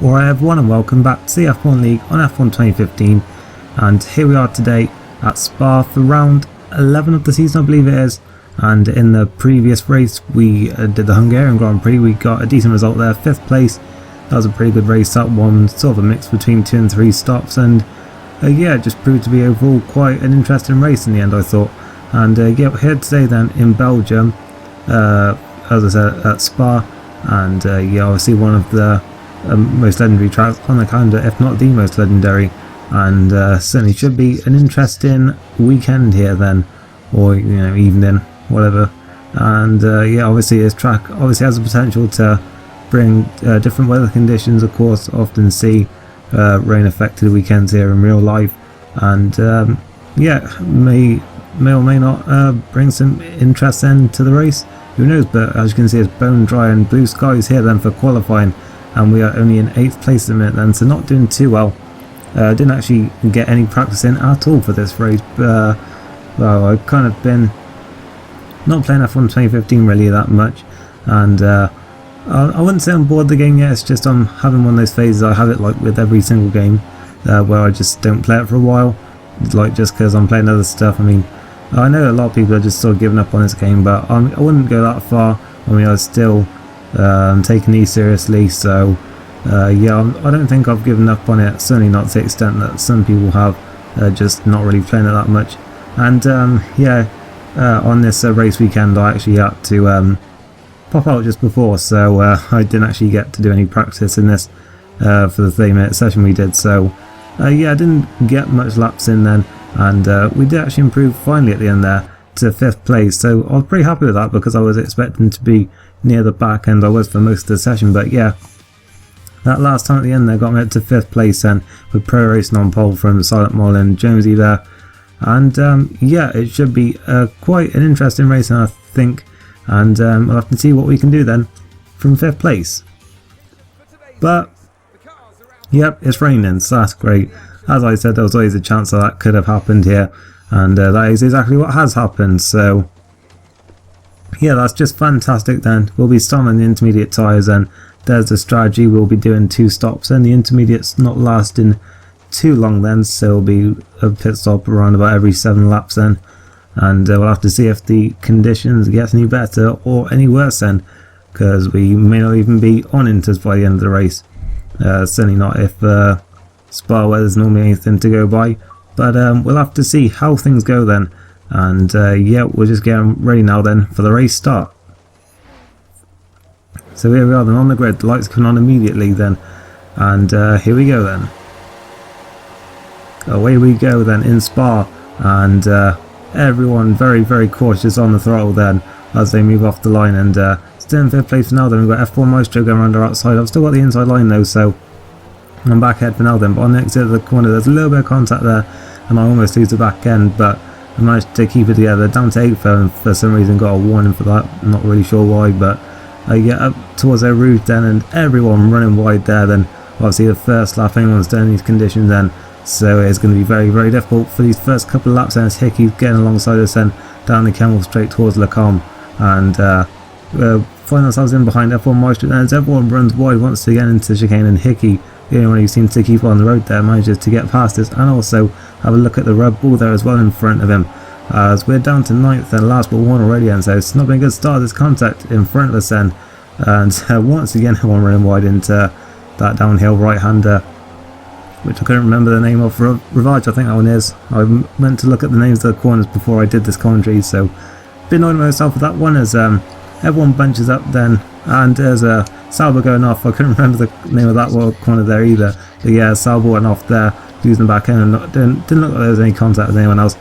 Alright everyone, and welcome back to the F1 League on F1 2015, and here we are today at Spa for round 11 of the season, I believe it is. And in the previous race we did the Hungarian Grand Prix. We got a decent result there, 5th place. That was a pretty good race, that one, sort of a mix between 2 and 3 stops, and yeah, it just proved to be overall quite an interesting race in the end, I thought. And yeah, we're here today then in Belgium, as I said, at Spa, and yeah, obviously one of the most legendary tracks on the calendar, if not the most legendary, and certainly should be an interesting weekend here then, or you know, evening, whatever. And yeah, obviously this track obviously has the potential to bring different weather conditions. Of course, often see rain affected weekends here in real life, and yeah, may or may not bring some interest then to the race, who knows. But as you can see, it's bone dry and blue skies here then for qualifying, and we are only in 8th place at the minute then, so not doing too well. Didn't actually get any practice in at all for this race. Well, I've kind of been not playing F1 2015 really that much, and I wouldn't say I'm bored of the game yet. It's just I'm having one of those phases. I have it like with every single game, where I just don't play it for a while, like just because I'm playing other stuff. I mean, I know a lot of people are just sort of giving up on this game, but I wouldn't go that far. I mean, I was still taking these seriously, so yeah, I don't think I've given up on it, certainly not to the extent that some people have, just not really playing it that much. And yeah, on this race weekend I actually had to pop out just before, so I didn't actually get to do any practice in this for the 30-minute session we did, so yeah, I didn't get much laps in then, and we did actually improve finally at the end there to 5th place, so I was pretty happy with that because I was expecting to be near the back, and I was for most of the session. But yeah, that last time at the end there got me up to 5th place then, with Pro Racing on pole from Silent Mole and Jonesy there. And yeah, it should be quite an interesting race, I think, and we'll have to see what we can do then from 5th place. But yep, it's raining, so that's great. As I said, there was always a chance that could have happened here, and that is exactly what has happened. So yeah, that's just fantastic then. We'll be starting on the intermediate tyres, and there's the strategy. We'll be doing 2 stops, and the intermediate's not lasting too long then, so it'll be a pit stop around about every 7 laps then, and we'll have to see if the conditions get any better or any worse then, because we may not even be on inters by the end of the race. Certainly not if Spa weather's normally anything to go by, but we'll have to see how things go then. And yeah, we're just getting ready now then for the race start. So here we are then on the grid, the lights coming on immediately then, and here we go then. Away we go then in Spa, and everyone very cautious on the throttle then as they move off the line, and still in 5th place for now then. We've got F1 Maestro going around our outside. I've still got the inside line though, so I'm back ahead for now then, but on the exit of the corner there's a little bit of contact there, and I almost lose the back end, but I managed to keep it together down to 8th, and for some reason got a warning for that. I'm not really sure why, but I get up towards their route then, and everyone running wide there then. Obviously the first lap anyone's done in these conditions then, so it's going to be very difficult for these first couple of laps. And it's Hickey getting alongside us then down the Camel straight towards Lacombe, and find ourselves in behind F1 Maestro, and as everyone runs wide once again into the chicane, and Hickey, the only one who seems to keep on the road there, manages to get past us, and also have a look at the Red Bull there as well in front of him, as we're down to 9th and last but 1 already, and so it's not been a good start. This contact in front of us then, and once again everyone running wide into that downhill right-hander, which I couldn't remember the name of. Rivage, I think that one is. I meant to look at the names of the corners before I did this commentary, so a bit annoyed with myself with that one, as everyone bunches up then, and there's a Sauber going off. I couldn't remember the name of that corner there either, but yeah, Sauber went off there, losing the back end, and didn't look like there was any contact with anyone else,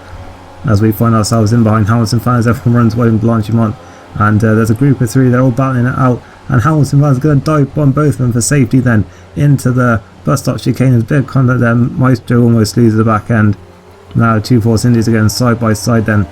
as we find ourselves in behind Hamilton fans. Everyone runs wide in Blanchimont, and there's a group of 3, they're all battling it out, and Hamilton fans going to dive bomb both of them for safety then into the bus stop chicane. There's a bit of contact there, Maestro almost loses the back end. Now 2 Force Indies are going side by side then,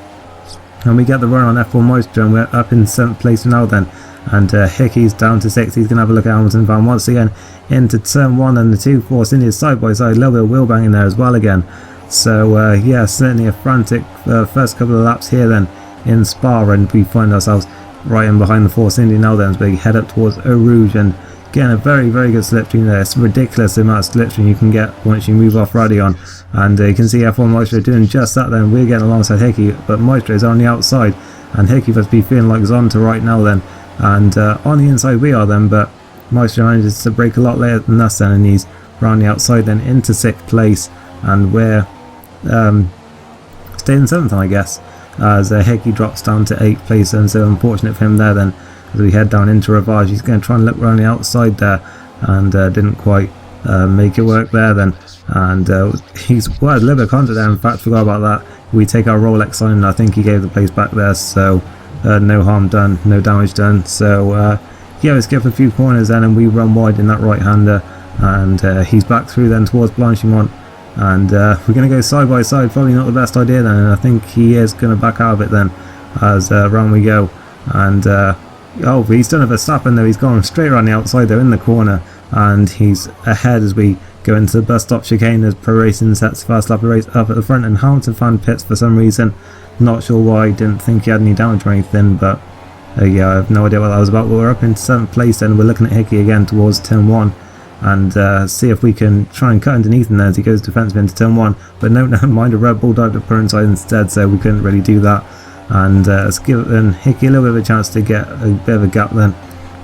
and we get the run on F1 Maestro, and we're up in 7th place now then, and Hickey's down to 6th. He's going to have a look at Hamilton van once again into turn 1, and the 2 Force Indies side by side, a little bit of wheel banging there as well again. So yeah, certainly a frantic first couple of laps here then in Spa, and we find ourselves right in behind the Force India now then, as we head up towards Eau Rouge, and getting a very good slipstream there. It's ridiculous the amount of slipstream you can get once you move off Radion, and you can see F1 Maestro doing just that then. We're getting alongside Hickey, but Maestro is on the outside, and Hickey must be feeling like Zonta right now then, and on the inside we are then, but Maestro manages to break a lot later than us then, and he's around the outside then into 6th place, and we're staying 7th I guess, as Hickey drops down to 8th place, and so unfortunate for him there then. As we head down into Ravage, he's going to try and look around the outside there, and didn't quite make it work there then, and he's a little bit of contact there. In fact, forgot about that. We take our Rolex sign, and I think he gave the place back there, so no harm done, no damage done. So yeah, we skip a few corners then, and we run wide in that right-hander, and he's back through then towards Blanchimont, and we're going to go side by side. Probably not the best idea then, and I think he is going to back out of it then, as round we go, and oh, he's done a Verstappen though. He's gone straight around the outside there in the corner, and he's ahead as we go into the bus stop chicane as Pro Racing sets the first lap of the race up at the front, and Hamilton found pits for some reason. Not sure why. Didn't think he had any damage or anything, but yeah, I have no idea what that was about. But we're up in 7th place and we're looking at Hickey again towards turn 1, and see if we can try and cut underneath him there as he goes defensive into turn 1. But no, never mind, a Red Bull dived up her inside instead, so we couldn't really do that. And let's give Hickey a little bit of a chance to get a bit of a gap then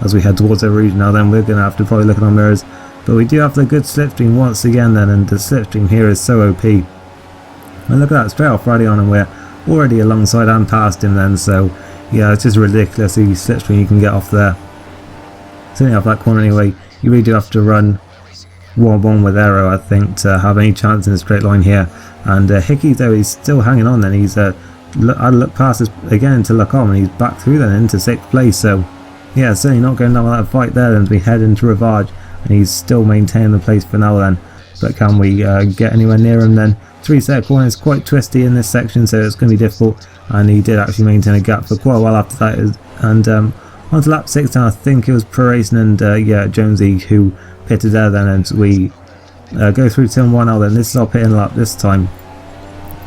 as we head towards the region. Now then, we're going to have to probably look at our mirrors, but we do have the good slipstream once again then, and the slipstream here is so OP. And look at that, straight off Radion, and we're already alongside and past him then, so yeah, it's just ridiculous the slipstream you can get off there. Certainly off that corner anyway, you really do have to run 1-1 with aero, I think, to have any chance in a straight line here. And Hickey though, he's still hanging on then. He's I look past this again to look on, and he's back through then into 6th place, so yeah, certainly not going down with that fight there then as we head into Ravage, and he's still maintaining the place for now then. But can we get anywhere near him then? 3 set of corners, quite twisty in this section, so it's going to be difficult, and he did actually maintain a gap for quite a while after that. And on to lap 6 now, I think it was Pro Racing and yeah, Jonesy who pitted there then, and we go through turn 1 now then. This is our pitting lap this time,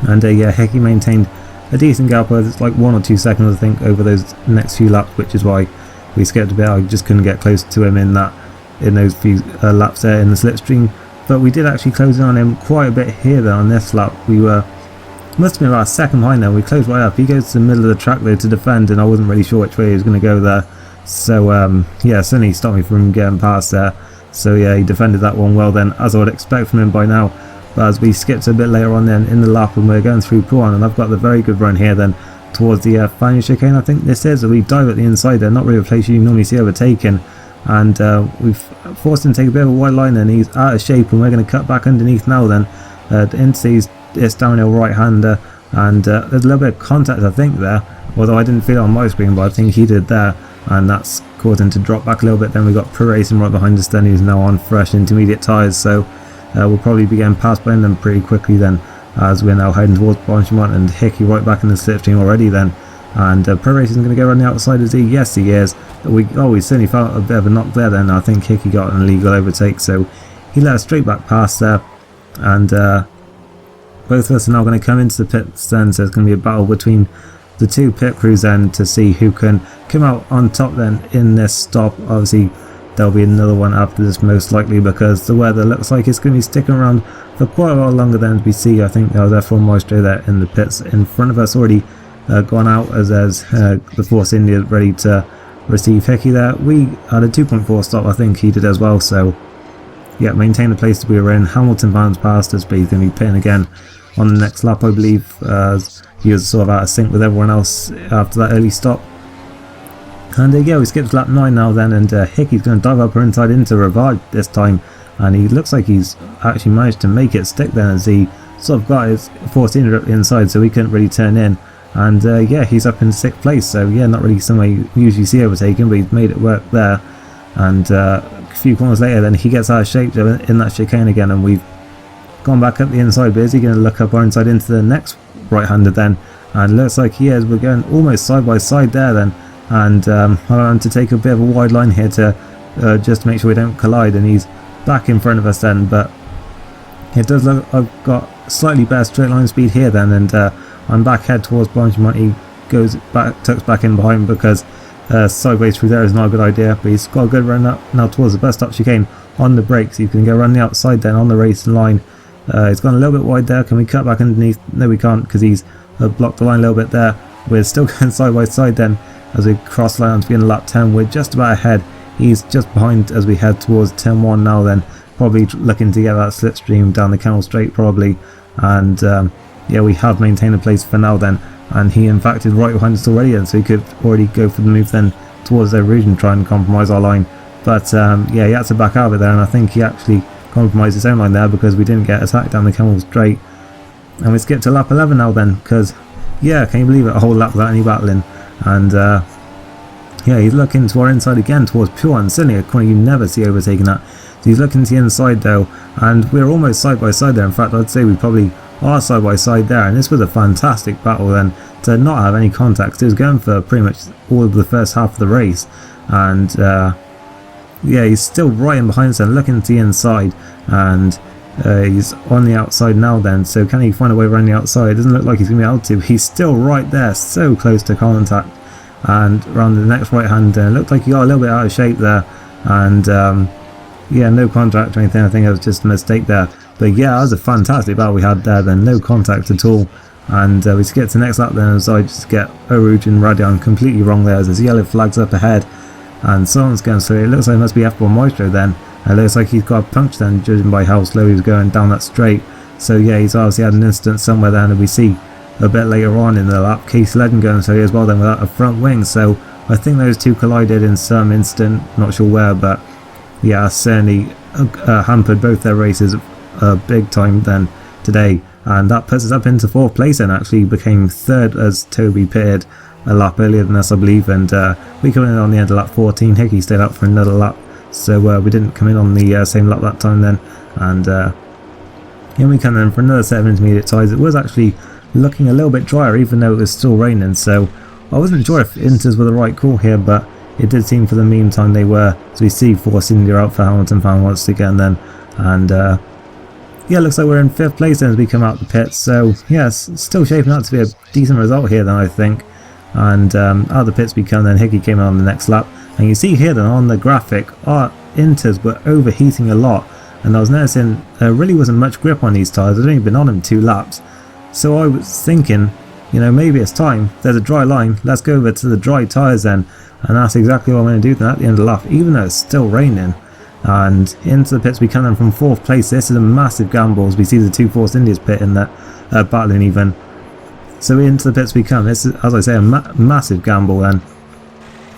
and yeah, Hickey maintained a decent gap, but it's like 1 or 2 seconds I think over those next few laps, which is why we skipped a bit. I just couldn't get close to him in those few laps there in the slipstream, but we did actually close in on him quite a bit here then on this lap. We must have been about a second behind there. We closed right up. He goes to the middle of the track there to defend, and I wasn't really sure which way he was going to go there, so yeah, certainly stopped me from getting past there. So yeah, he defended that one well then, as I would expect from him by now. But as we skipped a bit later on then in the lap, and we're going through P1, and I've got the very good run here then towards the final chicane, I think this is. We dive at the inside there, not really a place you normally see overtaken, and we've forced him to take a bit of a wide line, and he's out of shape, and we're going to cut back underneath now then into this downhill right-hander, and there's a little bit of contact I think there, although I didn't feel it on my screen, but I think he did there, and that's caused him to drop back a little bit. Then we got Pro Racing right behind us then, who's now on fresh intermediate tyres, so we'll probably be getting past by them pretty quickly then, as we're now heading towards Blanchimont, and Hickey right back in the slipstream already then. And Pro Racing is going to go around the outside, is he? Yes, he is. We certainly felt a bit of a knock there then. I think Hickey got an illegal overtake, so he let us straight back past there. And both of us are now going to come into the pits then, so it's going to be a battle between the two pit crews then to see who can come out on top then in this stop. Obviously, there'll be another one after this most likely, because the weather looks like it's going to be sticking around for quite a while longer than we see. I think there's F1 Maestro there in the pits in front of us already gone out, as there's the Force India ready to receive Hickey there. We had a 2.4 stop, I think he did as well, so yeah, maintain the place that we were in. Hamilton bounds past us, but he's going to be pitting again on the next lap, I believe, as he was sort of out of sync with everyone else after that early stop. And yeah, we skipped lap 9 now then, and Hickey's going to dive up her inside into Ravage this time, and he looks like he's actually managed to make it stick then, as he sort of got his Force India up the inside, so he couldn't really turn in. And yeah, he's up in 6th place, so yeah, not really somewhere you usually see overtaken, but he's made it work there. And a few corners later then he gets out of shape in that chicane again, and we've gone back up the inside. But is he going to look up our inside into the next right-hander then? And looks like he is. We're going almost side by side there then, and I'm going to take a bit of a wide line here to just make sure we don't collide, and he's back in front of us then. But it does look I've got slightly better straight line speed here then, and I'm back head towards Blanchimont. He goes back, tucks back in behind, because sideways through there is not a good idea, but he's got a good run up now towards the bus stop chicane on the brakes. You can go around the outside then on the racing line. He's gone a little bit wide there. Can we cut back underneath? No, we can't, because he's blocked the line a little bit there. We're still going side by side then as we cross the line onto being lap 10. We're just about ahead. He's just behind as we head towards turn 1 now then, probably looking to get that slipstream down the Camel Straight probably. And yeah, we have maintained a place for now then, and he in fact is right behind us already then, so he could already go for the move then towards their region, try and compromise our line. But yeah, he had to back out of it there, and I think he actually compromised his own line there because we didn't get attacked down the Camel Straight. And we skip to lap 11 now then, because yeah, can you believe it, a whole lap without any battling. And yeah, he's looking to our inside again towards Pure, and certainly a corner you never see overtaking that. So he's looking to the inside though, and we're almost side by side there. In fact, I'd say we probably are side by side there, and this was a fantastic battle then to not have any contact. It was going for pretty much all of the first half of the race, and yeah, he's still right in behind us and looking to the inside, and he's on the outside now then, so can he find a way around the outside? It doesn't look like he's going to be able to. He's still right there, so close to contact, and around the next right hand turn. Looked like he got a little bit out of shape there, and yeah, no contact or anything. I think it was just a mistake there. But yeah, that was a fantastic battle we had there then, no contact at all. And we skip to the next lap then as I just get Oruj and Radion completely wrong there as there's yellow flags up ahead. And someone's going through. It looks like it must be F1 Maestro then. It looks like he's got a punch then, judging by how slow he was going down that straight. So yeah, he's obviously had an incident somewhere there, and we see a bit later on in the lap Case Legend going through as well then without a front wing. So I think those two collided in some instant, not sure where, but yeah, certainly hampered both their races big time then today. And that puts us up into 4th place then. Actually became 3rd as Toby pitted a lap earlier than us, I believe, and we come in on the end of lap 14. Hickey stayed up for another lap, so we didn't come in on the same lap that time then. And yeah, we come in for another 7 intermediate tyres. It was actually looking a little bit drier even though it was still raining, so I wasn't sure if inters were the right call here, but it did seem for the meantime they were. So we see Force India out for Hamilton fan once again then, and yeah, looks like we're in 5th place then as we come out the pits. So yes, still shaping up to be a decent result here then, I think. And out of the pits we come then. Hickey came in on the next lap, and you see here then on the graphic our inters were overheating a lot, and I was noticing there really wasn't much grip on these tyres. I'd only been on them 2 laps, so I was thinking, you know, maybe it's time. There's a dry line, let's go over to the dry tyres then. And that's exactly what I'm going to do then at the end of the lap, even though it's still raining. And into the pits we come in from 4th place. This is a massive gamble as we see the 2 Force Indias pit in that battling even. So into the pits we come. This is, as I say, a massive gamble then.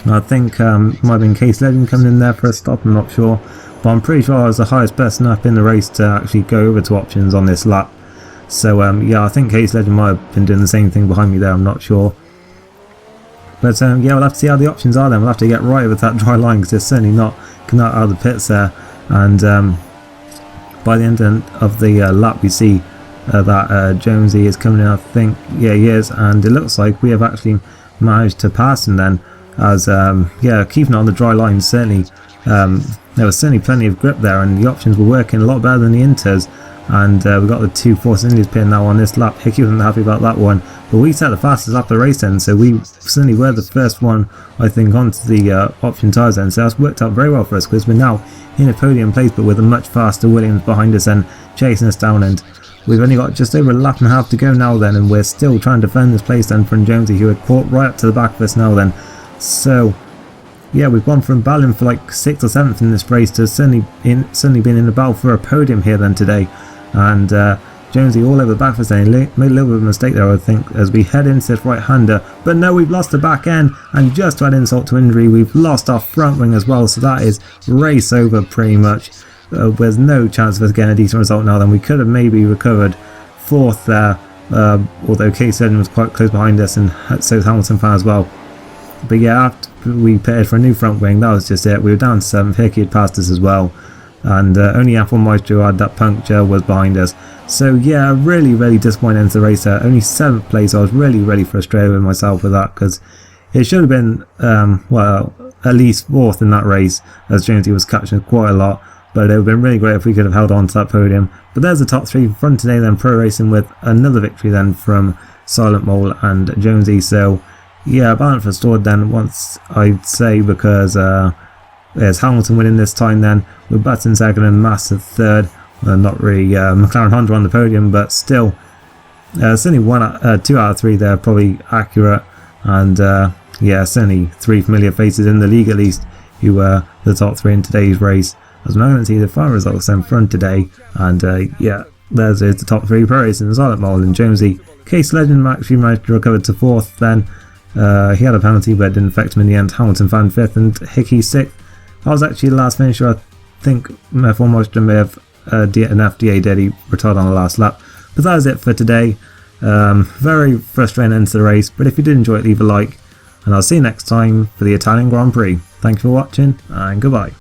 I think might have been Case Legend coming in there for a stop, I'm not sure. But I'm pretty sure I was the highest person up in the race to actually go over to options on this lap. So yeah, I think Case Legend might have been doing the same thing behind me there, I'm not sure. But yeah, we'll have to see how the options are then. We'll have to get right with that dry line because they're certainly not coming out of the pits there. And by the end of the lap we see that Jonesy is coming in, I think. Yeah, he is, and it looks like we have actually managed to pass him then, as yeah, keeping it on the dry line. Certainly there was certainly plenty of grip there, and the options were working a lot better than the inters. And we got the 2 Force Indias pin now on this lap. Hickey wasn't happy about that one, but we set the fastest lap of the race then, so we certainly were the first one, I think, onto the option tyres then. So that's worked out very well for us because we're now in a podium place, but with a much faster Williams behind us and chasing us down. And we've only got just over a lap and a half to go now then, and we're still trying to defend this place then from Jonesy, who had caught right up to the back of us now then. So yeah, we've gone from battling for like 6th or 7th in this race to certainly being in the battle for a podium here then today. And Jonesy all over the back for saying made a little bit of a mistake there, I think, as we head into this right-hander. But no, we've lost the back end, and just to add insult to injury, we've lost our front wing as well. So that is race over pretty much. There's no chance of us getting a decent result now. Then we could have maybe recovered 4th there, although K7 was quite close behind us, and so was Hamilton fan as well. But yeah, after we pitted for a new front wing, that was just it. We were down to 7th. Hickey had passed us as well. And only F1 Maestro had that puncture was behind us. So yeah, really disappointed into the race there. Only 7th place. I was really frustrated with myself with that, because it should have been well, at least 4th in that race, as Jonesy was catching quite a lot. But it would have been really great if we could have held on to that podium. But there's the top 3 from today then, pro racing, with another victory then from Silent Mole and Jonesy. So yeah, balance restored then once, I'd say, because there's Hamilton winning this time then, with Button second and Massa third. Not really McLaren Honda on the podium, but still, certainly 2 out of 3 there probably accurate, and yeah, certainly 3 familiar faces in the league at least who were the top 3 in today's race. As we're now going to see the final results then from today, and yeah, there's the top 3 pro racing. Silent Mole and Jonesy. Case Legend actually managed to recover to 4th then. He had a penalty but it didn't affect him in the end. Hamilton found 5th and Hickey 6th. That was actually the last finisher. I think F1 Moisture may have an FDA did. He retired on the last lap. But that is it for today. Very frustrating end to the race, but if you did enjoy it, leave a like, and I'll see you next time for the Italian Grand Prix. Thank you for watching, and goodbye.